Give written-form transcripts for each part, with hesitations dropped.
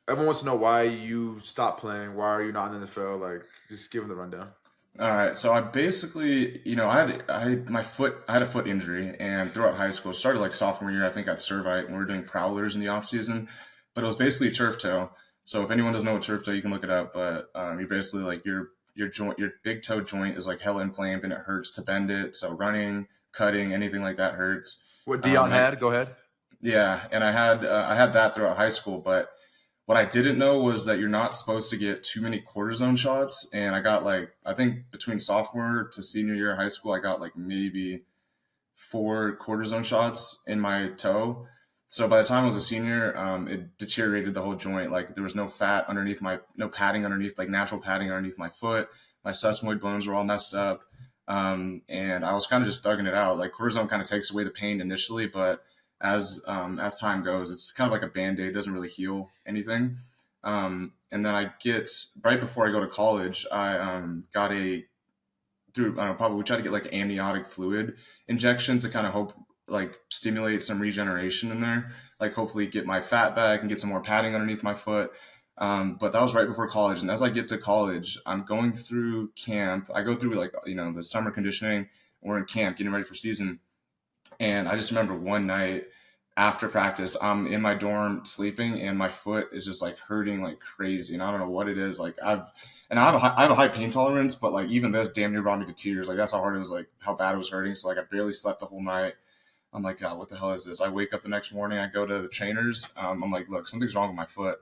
Everyone wants to know why you stopped playing. Why are you not in the NFL? Like, just give them the rundown. All right, so I basically, I had a foot injury, and throughout high school, it started like sophomore year. I think at Servite when we were doing prowlers in the off season, but it was basically a turf toe. So if anyone doesn't know what turf toe, you can look it up. But you basically like your joint, your big toe joint is like hella inflamed, and it hurts to bend it. So running, cutting, anything like that hurts. What Dion And I had? Go ahead. Yeah, and I had that throughout high school, but what I didn't know was that you're not supposed to get too many cortisone shots. And I got like, I think between sophomore to senior year of high school, I got like maybe four cortisone shots in my toe. So by the time I was a senior, it deteriorated the whole joint. Like there was no fat underneath no padding underneath, like natural padding underneath my foot. My sesamoid bones were all messed up. And I was kind of just thugging it out. Like cortisone kind of takes away the pain initially, but as time goes, it's kind of like a band-aid. It doesn't really heal anything. And then I get right before I go to college, I got a through I don't know, probably we try to get like amniotic fluid injection to kind of hope like stimulate some regeneration in there, like hopefully get my fat back and get some more padding underneath my foot. But that was right before college, and as I get to college, I'm going through camp. I go through like the summer conditioning. We're in camp getting ready for season, and I just remember one night after practice, I'm in my dorm sleeping, and my foot is just like hurting like crazy, and I don't know what it is. Like I have a high pain tolerance, but like even this damn near brought me to tears. Like that's how hard it was, like how bad it was hurting. So like I barely slept the whole night. I'm like, God, what the hell is this? I wake up the next morning, I go to the trainers. I'm like, look, something's wrong with my foot.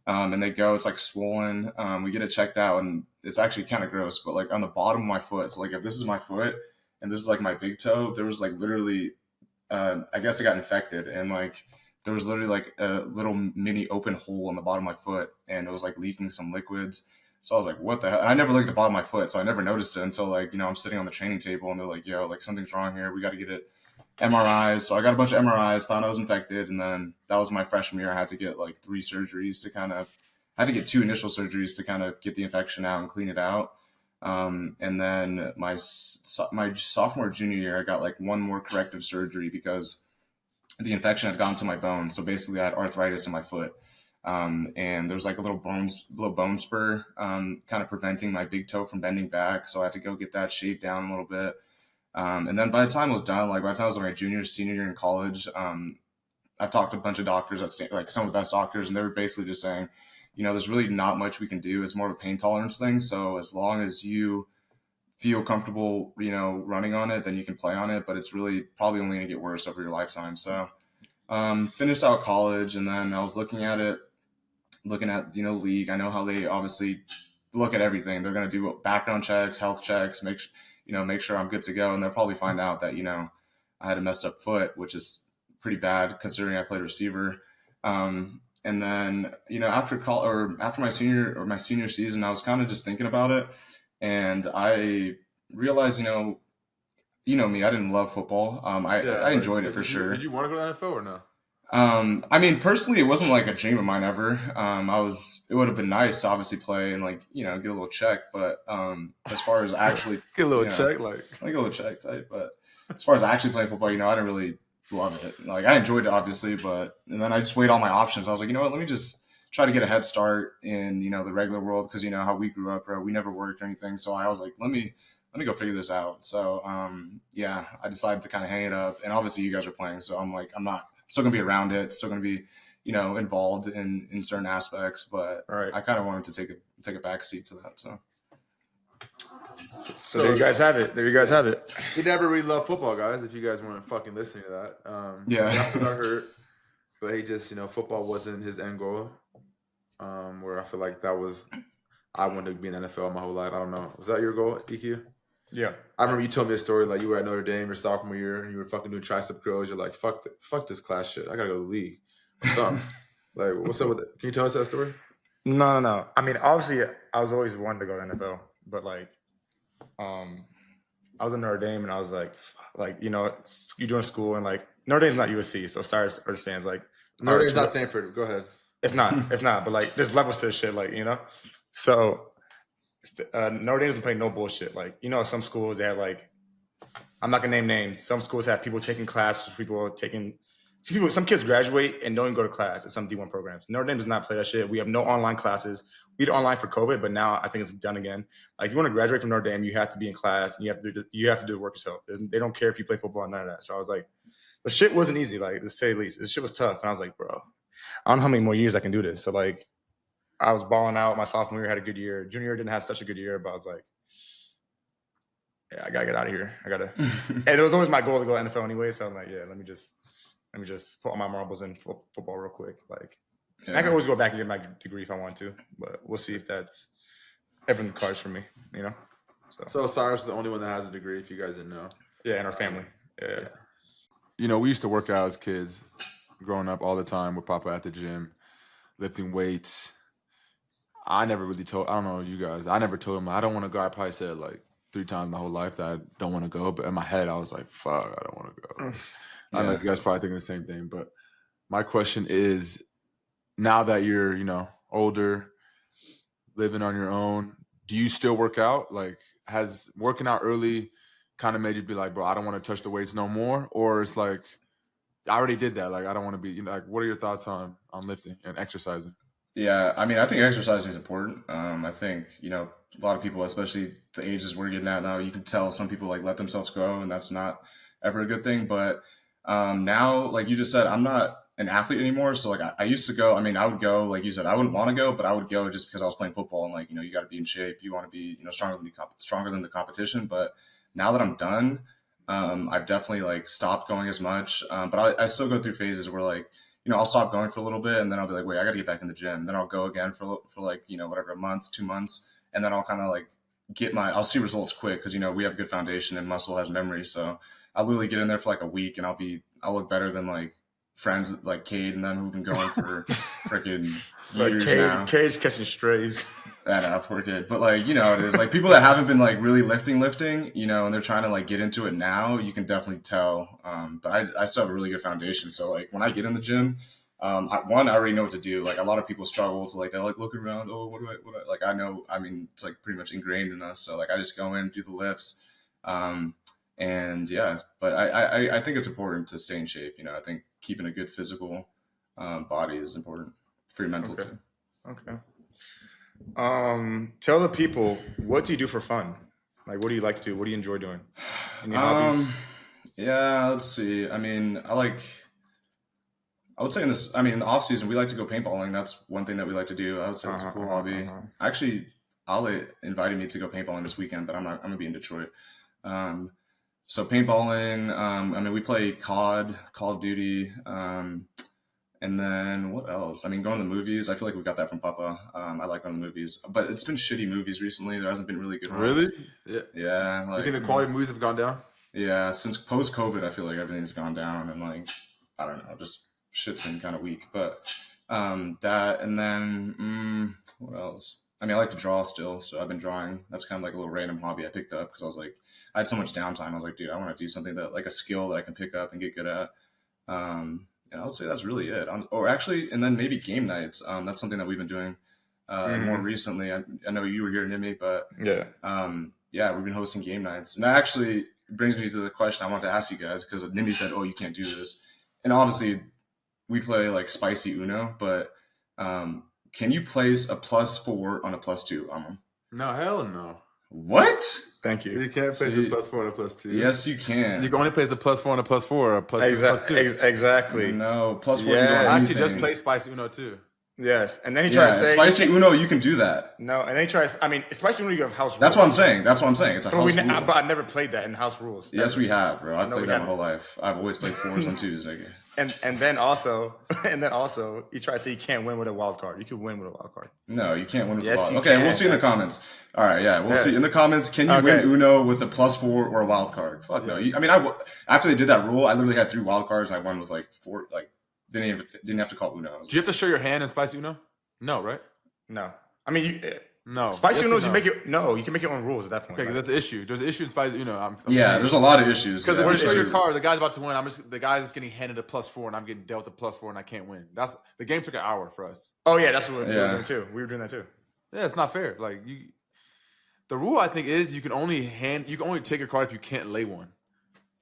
And they go, it's like swollen. We get it checked out, and it's actually kind of gross. But like on the bottom of my foot, so like if this is my foot and this is like my big toe, there was like literally I guess I got infected, and like there was literally like a little mini open hole in the bottom of my foot, and it was like leaking some liquids. So I was like, what the hell? And I never looked at the bottom of my foot, so I never noticed it until like, I'm sitting on the training table, and they're like, yo, like something's wrong here. We got to get it MRIs. So I got a bunch of MRIs, found I was infected, and then that was my freshman year. I had to get like three surgeries to kind of, I had to get two initial surgeries to kind of get the infection out and clean it out. And then my sophomore junior year, I got like one more corrective surgery because the infection had gone to my bone. So basically, I had arthritis in my foot, and there was like a little bone spur, kind of preventing my big toe from bending back. So I had to go get that shaved down a little bit. And then by the time I was done, like by the time I was in my senior year in college, I've talked to a bunch of doctors like some of the best doctors, and they were basically just saying, there's really not much we can do. It's more of a pain tolerance thing. So as long as you feel comfortable, running on it, then you can play on it. But it's really probably only going to get worse over your lifetime. So finished out college, and then I was looking at league. I know how they obviously look at everything. They're going to do background checks, health checks, make sure I'm good to go, and they'll probably find out that I had a messed up foot, which is pretty bad considering I played receiver. And then after my senior season, I was kind of just thinking about it, and I realized me, I didn't love football. Yeah, I like enjoyed it for sure. did you want to go to the NFL or no? I mean, personally, it wasn't like a dream of mine ever. It would have been nice to obviously play and like, get a little check, but, as far as actually, Get a little check, like a little check type, but as far as actually playing football, I didn't really love it. Like I enjoyed it obviously, and then I just weighed all my options. I was like, you know what, let me just try to get a head start in, the regular world. Cause how we grew up, bro, we never worked or anything. So I was like, let me go figure this out. So, yeah, I decided to kind of hang it up, and obviously you guys are playing. So I'm like, I'm not still gonna be around it, still gonna be, involved in certain aspects, but right. I kind of wanted to take a back seat to that. So there you guys have it. He never really loved football, guys. If you guys weren't fucking listening to that, Yeah. he also got hurt, but he just football wasn't his end goal. Where I feel like I wanted to be in the NFL my whole life. I don't know. Was that your goal, EQ? Yeah. I remember you told me a story like you were at Notre Dame your sophomore year and you were fucking doing tricep curls. You're like, fuck this class shit. I gotta go to the league. What's up? Like, what's up with it? Can you tell us that story? No. I mean, obviously, I was always wanting to go to the NFL, but like, I was in Notre Dame, and I was like, you're doing school, and like Notre Dame's not USC, so Cyrus understands. Like, Notre Dame's not Stanford. Go ahead. It's not. But like, there's levels to this shit, like So Notre Dame doesn't play no bullshit. Like, some schools they have like, I'm not gonna name names. Some schools have people taking classes, people taking some kids graduate and don't even go to class at some D1 programs. Notre Dame does not play that shit. We have no online classes. We did online for COVID, but now I think it's done again. Like if you want to graduate from Notre Dame, you have to be in class and you have to do the work yourself. They don't care if you play football or none of that. So I was like, the shit wasn't easy, like to say the least. This shit was tough. And I was like, bro, I don't know how many more years I can do this. So like I was balling out. My sophomore year had a good year. Junior year didn't have such a good year, but I was like, yeah, I gotta get out of here. And it was always my goal to go NFL anyway. So I'm like, yeah, let me just put all my marbles in football real quick. Like, I can always go back and get my degree if I want to, but we'll see if that's ever in the cards for me, you know? So Osiris is the only one that has a degree, if you guys didn't know. Yeah, in our family. Yeah. You know, we used to work out as kids growing up all the time with Papa at the gym, lifting weights. I never really told, I don't know you guys, I never told him, I don't want to go. I probably said like 3 times my whole life that I don't want to go, but in my head, I was like, fuck, I don't want to go. I know you guys probably thinking the same thing, but my question is, now that you're, you know, older, living on your own, do you still work out? Like, has working out early kind of made you be like, bro, I don't want to touch the weights no more? Or it's like, I already did that. Like, I don't want to be, you know, like, what are your thoughts on lifting and exercising? Yeah, I mean, I think exercising is important. I think, you know, a lot of people, especially the ages we're getting at now, you can tell some people like let themselves go, and that's not ever a good thing. But now, like you just said, I'm not an athlete anymore. So like I used to go, I mean, I would go, like you said, I wouldn't want to go, but I would go just because I was playing football and like, you know, you got to be in shape. You want to be, you know, stronger than the competition. But now that I'm done, I've definitely like stopped going as much. But I still go through phases where like, you know, I'll stop going for a little bit and then I'll be like, wait, I got to get back in the gym. Then I'll go again for like, you know, whatever, a month, 2 months. And then I'll kind of like I'll see results quick because, you know, we have good foundation and muscle has memory. So I'll literally get in there for like a week and I'll look better than like friends like Cade and them who've been going for freaking years now. Cade's catching strays. I know, poor kid. But like, you know, it is like people that haven't been like really lifting, you know, and they're trying to like get into it now, you can definitely tell. But I still have a really good foundation. So like when I get in the gym, I already know what to do. Like a lot of people struggle to like, they're like looking around. Oh, what do I like? I know, I mean, it's like pretty much ingrained in us. So like, I just go in, do the lifts. And yeah, but I think it's important to stay in shape. You know, I think keeping a good physical body is important for your mental too. Okay. Tell the people, what do you do for fun? Like, what do you like to do? What do you enjoy doing? Any hobbies? Yeah, let's see. I mean, I would say in the off season, we like to go paintballing. That's one thing that we like to do. I would say it's a cool hobby. Actually, Ali invited me to go paintballing this weekend, but I'm going to be in Detroit. So paintballing, I mean, we play COD, Call of Duty, and then what else? I mean, going to the movies. I feel like we got that from Papa. I like going to the movies, but it's been shitty movies recently. There hasn't been really good ones. Really? Yeah. Yeah. Like, you think the quality of movies have gone down? Yeah. Since post-COVID, I feel like everything's gone down, and like, I don't know, just shit's been kind of weak. But that, and then what else? I mean, I like to draw still, so I've been drawing. That's kind of like a little random hobby I picked up because I was like, I had so much downtime. I was like, dude, I want to do something that like a skill that I can pick up and get good at. And I would say that's really it. Or actually, and then maybe game nights. That's something that we've been doing more recently. I know you were here, Nimi, but yeah, we've been hosting game nights. And that actually brings me to the question I want to ask you guys because Nimi said, "Oh, you can't do this." And obviously, we play like spicy Uno, but can you place a +4 on a +2, Amon? No, hell no. What? Thank you. You can't place a +4 and a +2. Yes, you can. You can only place a +4 and a +4 or a +2 Exactly. No, +4. Yeah. Actually, just play Spicy Uno too. Yes, and then he tries to say Spicy Uno, you can do that. No, and then he tries. I mean, Spicy Uno, you have house rules. That's what I'm saying. It's a house rule. But I never played that in house rules. Yes, we have, bro. I've played that my whole life. I've always played 4s on 2s. And then also, you try to say you can't win with a wild card. You can win with a wild card. No, you can't win with a wild card. You Okay, can. we'll see in the comments. All right, yeah, we'll see in the comments. Can you win Uno with a +4 or a wild card? Fuck no. I mean, after they did that rule, I literally had 3 wild cards and I won with like 4. Like didn't have to call Uno. Do you have to show your hand in Spicy Uno? No, right? No. I mean, no. Spicy Uno, you make it. No, you can make your own rules at that point. Okay, that's an issue. There's an issue in Spicy Uno. I'm there's a lot of issues. Because when you show your card, the guy's about to win. The guy's just getting handed a +4, and I'm getting dealt a +4, and I can't win. The game took an hour for us. Oh yeah, that's what we were doing too. We were doing that too. Yeah, it's not fair. Like the rule I think is you can only take a card if you can't lay one.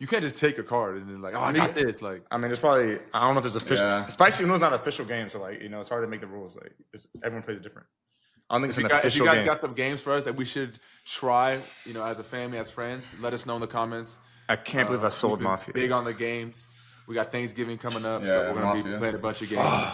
You can't just take a card and then like, oh, I got this. Like, I mean, there's probably I don't know if there's official. Yeah. Spicy Uno is not an official game, so like it's hard to make the rules. Like everyone plays it different. I don't think it's an if official you guys game. got some games for us that we should try, as a family, as friends, let us know in the comments. I can't believe I sold We've been Mafia. Big on the games. We got Thanksgiving coming up, Yeah, so we're gonna be Mafia. playing a bunch of games.